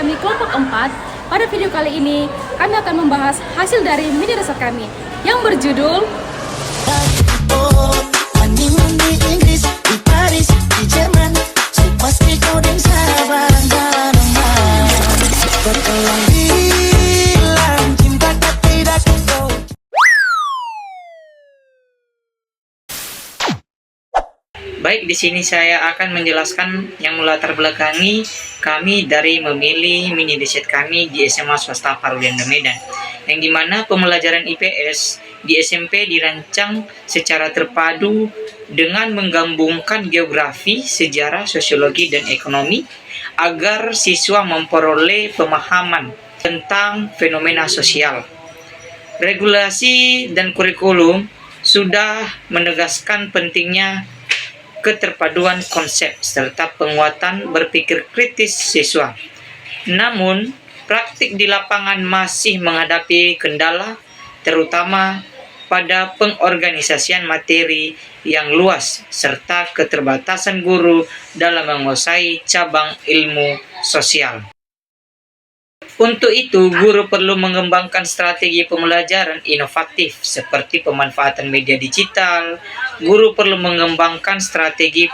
kami kelompok 4. Pada video kali ini, kami akan membahas hasil dari mini riset kami yang berjudul Baik, di sini saya akan menjelaskan yang melatar belakangi kami dari memilih mini riset kami di SMA Swasta Parulianda Medan, yang dimana pembelajaran IPS di SMP dirancang secara terpadu dengan menggabungkan geografi, sejarah, sosiologi, dan ekonomi agar siswa memperoleh pemahaman tentang fenomena sosial. Regulasi dan kurikulum sudah menegaskan pentingnya keterpaduan konsep serta penguatan berpikir kritis siswa. Namun, praktik di lapangan masih menghadapi kendala, terutama pada pengorganisasian materi yang luas serta keterbatasan guru dalam menguasai cabang ilmu sosial. Untuk itu, guru perlu mengembangkan strategi pembelajaran inovatif seperti pemanfaatan media digital. Guru perlu mengembangkan strategi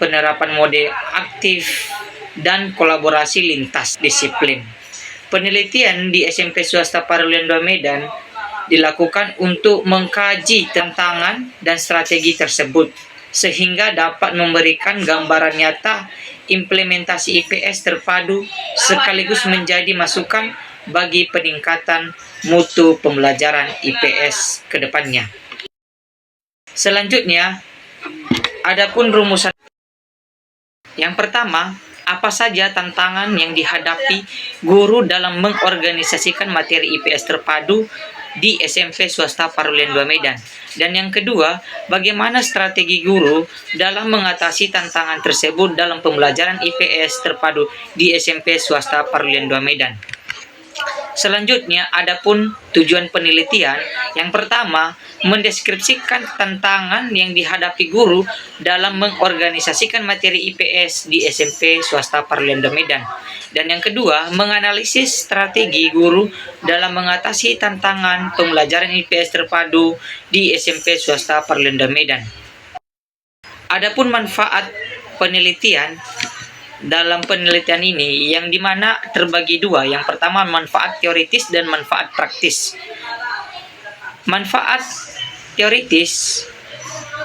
penerapan mode aktif dan kolaborasi lintas disiplin. Penelitian di SMP Swasta Parulianda Medan dilakukan untuk mengkaji tantangan dan strategi tersebut, sehingga dapat memberikan gambaran nyata implementasi IPS terpadu sekaligus menjadi masukan bagi peningkatan mutu pembelajaran IPS ke depannya. Selanjutnya, adapun rumusan. Yang pertama, apa saja tantangan yang dihadapi guru dalam mengorganisasikan materi IPS terpadu di SMP Swasta Parulianda Medan. Dan yang kedua, bagaimana strategi guru dalam mengatasi tantangan tersebut dalam pembelajaran IPS terpadu di SMP Swasta Parulianda Medan. Selanjutnya, adapun tujuan penelitian. Yang pertama, mendeskripsikan tantangan yang dihadapi guru dalam mengorganisasikan materi IPS di SMP Swasta Parulianda Medan. Dan yang kedua, menganalisis strategi guru dalam mengatasi tantangan pembelajaran IPS terpadu di SMP Swasta Parulianda Medan. Adapun manfaat penelitian. Dalam penelitian ini yang dimana terbagi dua. Yang pertama, manfaat teoritis dan manfaat praktis. Manfaat teoritis,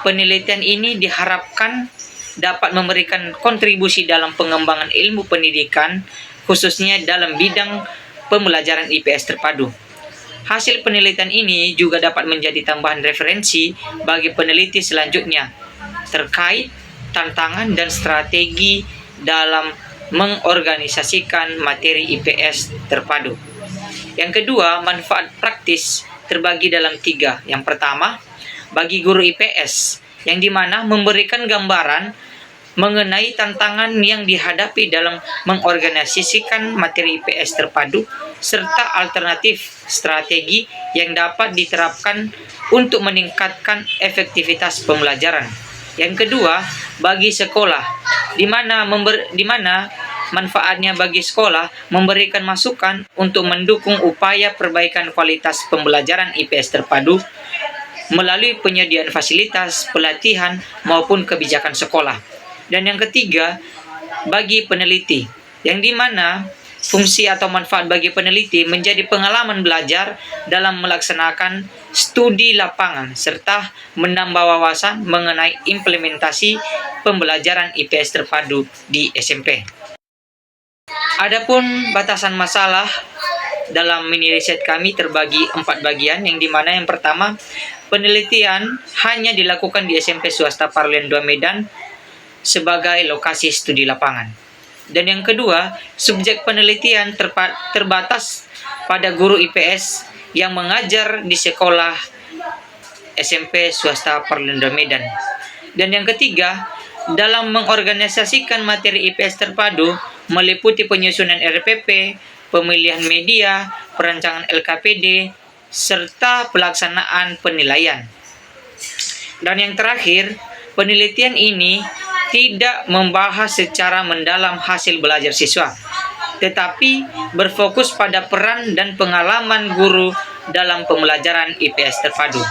penelitian ini diharapkan dapat memberikan kontribusi dalam pengembangan ilmu pendidikan, khususnya dalam bidang pembelajaran IPS terpadu. Hasil penelitian ini juga dapat menjadi tambahan referensi bagi peneliti selanjutnya terkait tantangan dan strategi dalam mengorganisasikan materi IPS terpadu. Yang kedua, manfaat praktis terbagi dalam tiga. Yang pertama, bagi guru IPS, yang dimana memberikan gambaran mengenai tantangan yang dihadapi dalam mengorganisasikan materi IPS terpadu, serta alternatif strategi yang dapat diterapkan untuk meningkatkan efektivitas pembelajaran. Yang kedua, bagi sekolah, di mana manfaatnya bagi sekolah memberikan masukan untuk mendukung upaya perbaikan kualitas pembelajaran IPS terpadu melalui penyediaan fasilitas, pelatihan, maupun kebijakan sekolah. Dan yang ketiga, bagi peneliti, yang dimana fungsi atau manfaat bagi peneliti menjadi pengalaman belajar dalam melaksanakan studi lapangan serta menambah wawasan mengenai implementasi pembelajaran IPS terpadu di SMP. Adapun batasan masalah dalam mini riset kami terbagi 4 bagian, yang dimana yang pertama, penelitian hanya dilakukan di SMP Swasta Parulianda Medan sebagai lokasi studi lapangan. Dan yang kedua, subjek penelitian terbatas pada guru IPS yang mengajar di sekolah SMP Swasta Parulianda Medan. Dan yang ketiga, dalam mengorganisasikan materi IPS terpadu meliputi penyusunan RPP, pemilihan media, perancangan LKPD, serta pelaksanaan penilaian. Dan yang terakhir, penelitian ini tidak membahas secara mendalam hasil belajar siswa, tetapi berfokus pada peran dan pengalaman guru dalam pembelajaran IPS terpadu.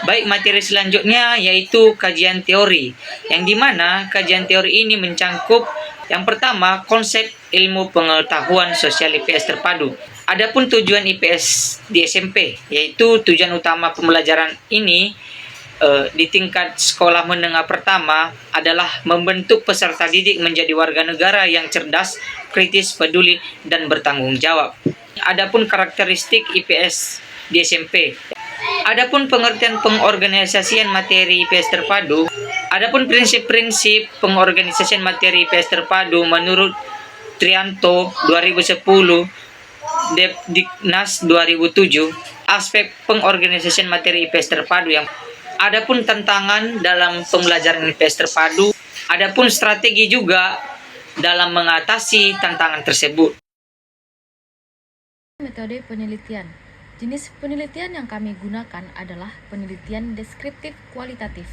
Baik, materi selanjutnya yaitu kajian teori, yang dimana kajian teori ini mencangkup yang pertama konsep ilmu pengetahuan sosial IPS terpadu. Adapun tujuan IPS di SMP, yaitu tujuan utama pembelajaran ini di tingkat sekolah menengah pertama adalah membentuk peserta didik menjadi warga negara yang cerdas, kritis, peduli, dan bertanggung jawab. Adapun karakteristik IPS di SMP. Adapun pengertian pengorganisasian materi IPS terpadu, adapun prinsip-prinsip pengorganisasian materi IPS terpadu menurut Trianto 2010, Depdiknas 2007, aspek pengorganisasian materi IPS terpadu yang adapun tantangan dalam pembelajaran IPS terpadu, adapun strategi juga dalam mengatasi tantangan tersebut. Metode penelitian. Jenis penelitian yang kami gunakan adalah penelitian deskriptif kualitatif,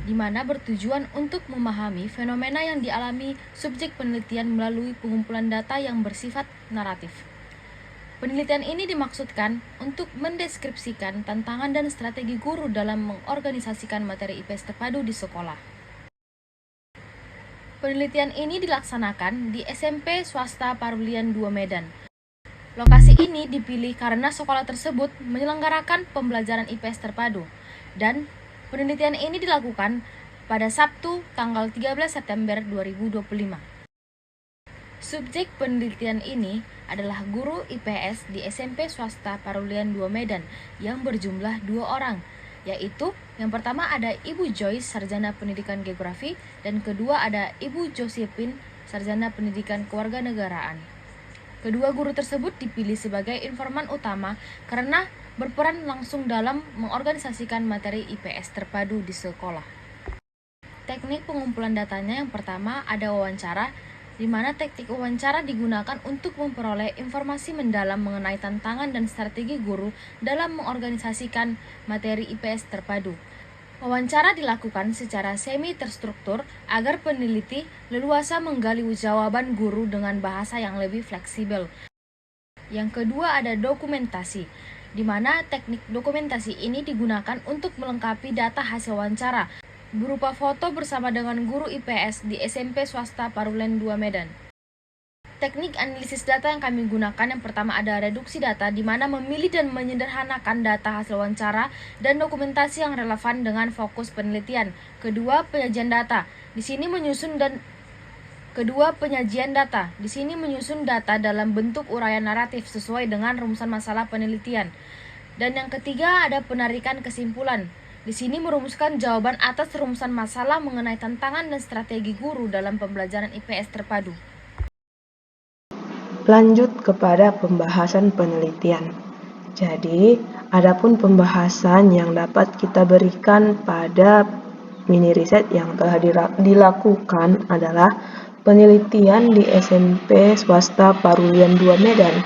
di mana bertujuan untuk memahami fenomena yang dialami subjek penelitian melalui pengumpulan data yang bersifat naratif. Penelitian ini dimaksudkan untuk mendeskripsikan tantangan dan strategi guru dalam mengorganisasikan materi IPS terpadu di sekolah. Penelitian ini dilaksanakan di SMP Swasta Parulian 2 Medan. Lokasi ini dipilih karena sekolah tersebut menyelenggarakan pembelajaran IPS terpadu, dan penelitian ini dilakukan pada Sabtu tanggal 13 September 2025. Subjek penelitian ini adalah guru IPS di SMP Swasta Parulian 2 Medan yang berjumlah 2 orang, yaitu yang pertama ada Ibu Joyce, Sarjana Pendidikan Geografi, dan kedua ada Ibu Josephine, Sarjana Pendidikan Kewarganegaraan. Kedua guru tersebut dipilih sebagai informan utama karena berperan langsung dalam mengorganisasikan materi IPS terpadu di sekolah. Teknik pengumpulan datanya yang pertama ada wawancara, di mana teknik wawancara digunakan untuk memperoleh informasi mendalam mengenai tantangan dan strategi guru dalam mengorganisasikan materi IPS terpadu. Wawancara dilakukan secara semi-terstruktur agar peneliti leluasa menggali jawaban guru dengan bahasa yang lebih fleksibel. Yang kedua ada dokumentasi, di mana teknik dokumentasi ini digunakan untuk melengkapi data hasil wawancara berupa foto bersama dengan guru IPS di SMP Swasta Parulian 2 Medan. Teknik analisis data yang kami gunakan yang pertama ada reduksi data, di mana memilih dan menyederhanakan data hasil wawancara dan dokumentasi yang relevan dengan fokus penelitian. Kedua, penyajian data. Di sini menyusun data dalam bentuk uraian naratif sesuai dengan rumusan masalah penelitian. Dan yang ketiga ada penarikan kesimpulan. Di sini merumuskan jawaban atas rumusan masalah mengenai tantangan dan strategi guru dalam pembelajaran IPS terpadu. Lanjut kepada pembahasan penelitian. Jadi, adapun pembahasan yang dapat kita berikan pada mini riset yang telah dilakukan adalah penelitian di SMP Swasta Parulian 2 Medan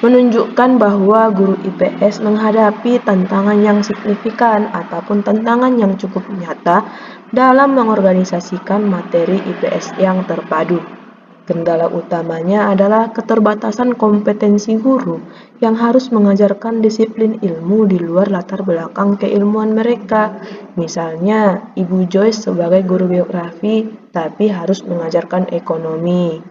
menunjukkan bahwa guru IPS menghadapi tantangan yang signifikan ataupun tantangan yang cukup nyata dalam mengorganisasikan materi IPS yang terpadu. Kendala utamanya adalah keterbatasan kompetensi guru yang harus mengajarkan disiplin ilmu di luar latar belakang keilmuan mereka. Misalnya, Ibu Joyce sebagai guru geografi tapi harus mengajarkan ekonomi.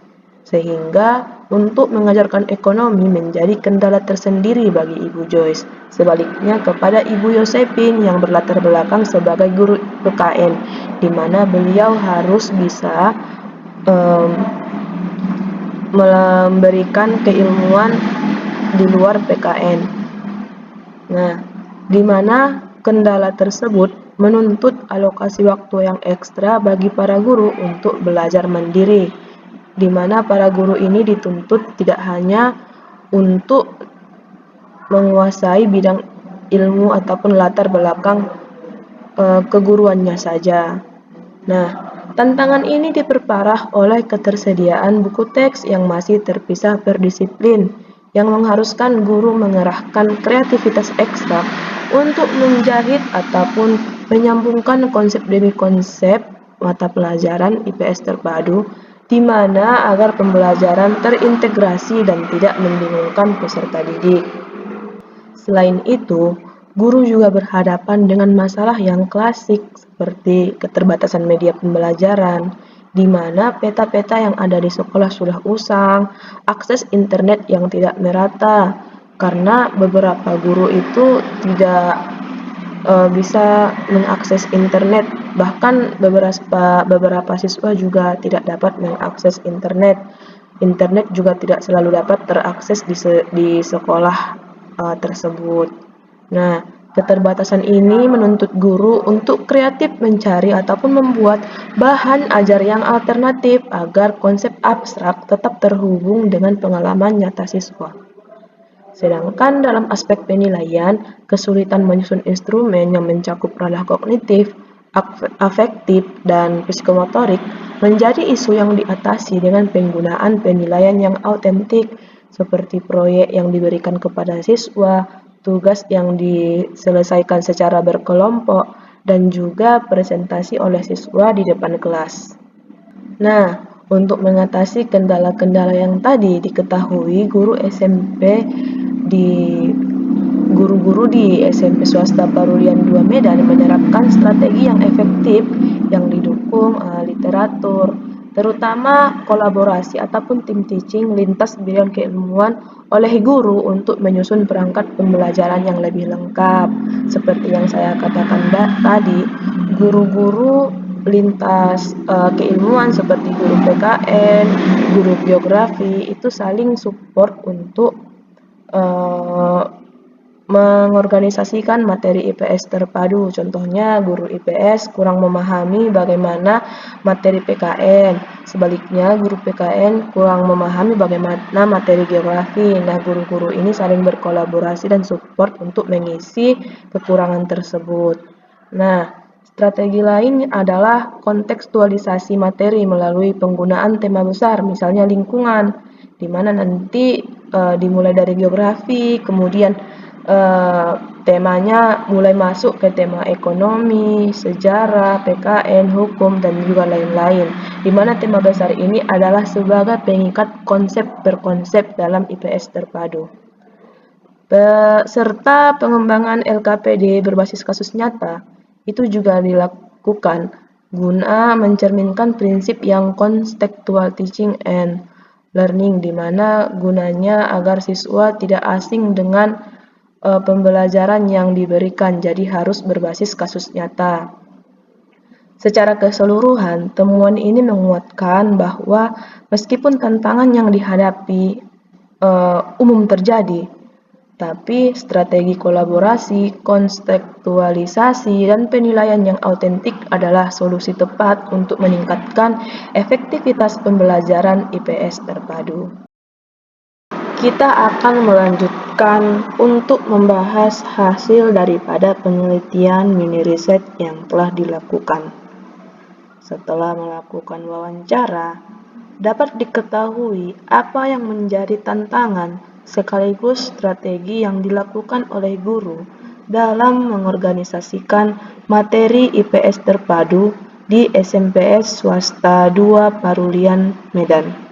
Sehingga untuk mengajarkan ekonomi menjadi kendala tersendiri bagi Ibu Joyce. Sebaliknya kepada Ibu Josephine yang berlatar belakang sebagai guru PKN, di mana beliau harus bisa memberikan keilmuan di luar PKN. Nah, di mana kendala tersebut menuntut alokasi waktu yang ekstra bagi para guru untuk belajar mandiri, di mana para guru ini dituntut tidak hanya untuk menguasai bidang ilmu ataupun latar belakang keguruannya saja. Nah, tantangan ini diperparah oleh ketersediaan buku teks yang masih terpisah per disiplin, yang mengharuskan guru mengerahkan kreativitas ekstra untuk menjahit ataupun menyambungkan konsep demi konsep mata pelajaran IPS terpadu di mana agar pembelajaran terintegrasi dan tidak membingungkan peserta didik. Selain itu, guru juga berhadapan dengan masalah yang klasik seperti keterbatasan media pembelajaran, di mana peta-peta yang ada di sekolah sudah usang, akses internet yang tidak merata, karena beberapa guru itu tidak bisa mengakses internet, bahkan beberapa siswa juga tidak dapat mengakses internet. Internet juga tidak selalu dapat terakses di sekolah tersebut. Nah, keterbatasan ini menuntut guru untuk kreatif mencari ataupun membuat bahan ajar yang alternatif agar konsep abstrak tetap terhubung dengan pengalaman nyata siswa. Sedangkan dalam aspek penilaian, kesulitan menyusun instrumen yang mencakup ranah kognitif, afektif, dan psikomotorik menjadi isu yang diatasi dengan penggunaan penilaian yang autentik, seperti proyek yang diberikan kepada siswa, tugas yang diselesaikan secara berkelompok, dan juga presentasi oleh siswa di depan kelas. Nah, untuk mengatasi kendala-kendala yang tadi diketahui, guru-guru di SMP swasta Parulian 2 Medan menerapkan strategi yang efektif yang didukung literatur, terutama kolaborasi ataupun tim teaching lintas bidang keilmuan oleh guru untuk menyusun perangkat pembelajaran yang lebih lengkap. Seperti yang saya katakan tadi, guru-guru lintas keilmuan seperti guru PKN, guru geografi itu saling support untuk mengorganisasikan materi IPS terpadu. Contohnya guru IPS kurang memahami bagaimana materi PKN, sebaliknya guru PKN kurang memahami bagaimana materi geografi. Nah, guru-guru ini saling berkolaborasi dan support untuk mengisi kekurangan tersebut. Nah, strategi lain adalah kontekstualisasi materi melalui penggunaan tema besar, misalnya lingkungan, di mana nanti dimulai dari geografi, kemudian temanya mulai masuk ke tema ekonomi, sejarah, PKN, hukum, dan juga lain-lain. Di mana tema besar ini adalah sebagai pengikat konsep per konsep dalam IPS terpadu. Serta pengembangan LKPD berbasis kasus nyata itu juga dilakukan guna mencerminkan prinsip yang contextual teaching and learning, di mana gunanya agar siswa tidak asing dengan pembelajaran yang diberikan, jadi harus berbasis kasus nyata. Secara keseluruhan, temuan ini menguatkan bahwa meskipun tantangan yang dihadapi umum terjadi, tapi strategi kolaborasi, kontekstualisasi, dan penilaian yang autentik adalah solusi tepat untuk meningkatkan efektivitas pembelajaran IPS terpadu. Kita akan melanjutkan untuk membahas hasil daripada penelitian mini riset yang telah dilakukan. Setelah melakukan wawancara, dapat diketahui apa yang menjadi tantangan sekaligus strategi yang dilakukan oleh guru dalam mengorganisasikan materi IPS terpadu di SMPS Swasta 2 Parulian, Medan.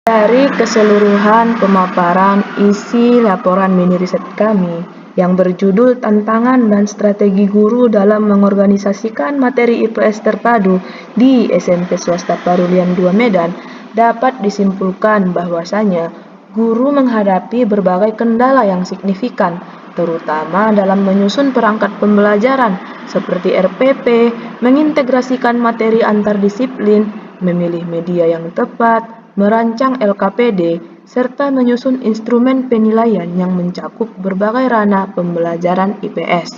Dari keseluruhan pemaparan isi laporan mini riset kami yang berjudul Tantangan dan Strategi Guru dalam Mengorganisasikan Materi IPS Terpadu di SMP Swasta Parulian 2 Medan, dapat disimpulkan bahwasanya guru menghadapi berbagai kendala yang signifikan, terutama dalam menyusun perangkat pembelajaran seperti RPP, mengintegrasikan materi antardisiplin, memilih media yang tepat, merancang LKPD, serta menyusun instrumen penilaian yang mencakup berbagai ranah pembelajaran IPS.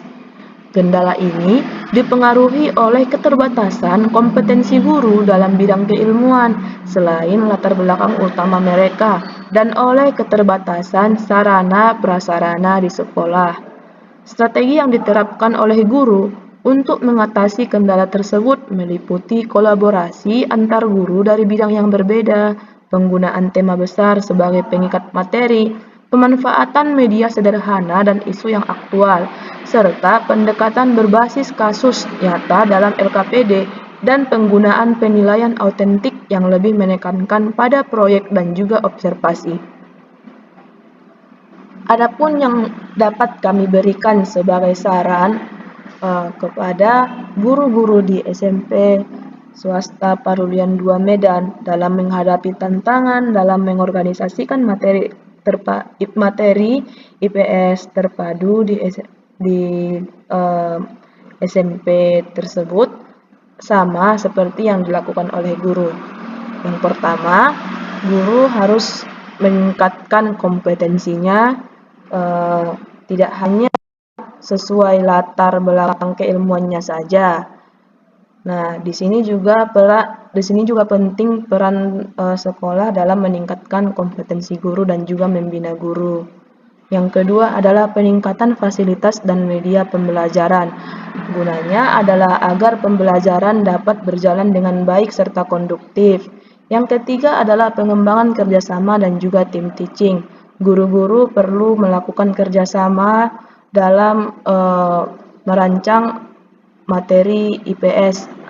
Kendala ini dipengaruhi oleh keterbatasan kompetensi guru dalam bidang keilmuan selain latar belakang utama mereka dan oleh keterbatasan sarana prasarana di sekolah. Strategi yang diterapkan oleh guru untuk mengatasi kendala tersebut meliputi kolaborasi antar guru dari bidang yang berbeda, penggunaan tema besar sebagai pengikat materi, pemanfaatan media sederhana dan isu yang aktual, serta pendekatan berbasis kasus nyata dalam LKPD dan penggunaan penilaian autentik yang lebih menekankan pada proyek dan juga observasi. Adapun yang dapat kami berikan sebagai saran kepada guru-guru di SMP swasta Parulian 2 Medan dalam menghadapi tantangan dalam mengorganisasikan materi IPS terpadu di SMP tersebut sama seperti yang dilakukan oleh guru. Yang pertama, guru harus meningkatkan kompetensinya tidak hanya sesuai latar belakang keilmuannya saja. Nah, di sini juga penting peran sekolah dalam meningkatkan kompetensi guru dan juga membina guru. Yang kedua adalah peningkatan fasilitas dan media pembelajaran. Gunanya adalah agar pembelajaran dapat berjalan dengan baik serta konduktif. Yang ketiga adalah pengembangan kerjasama dan juga tim teaching. Guru-guru perlu melakukan kerjasama dalam merancang materi IPS.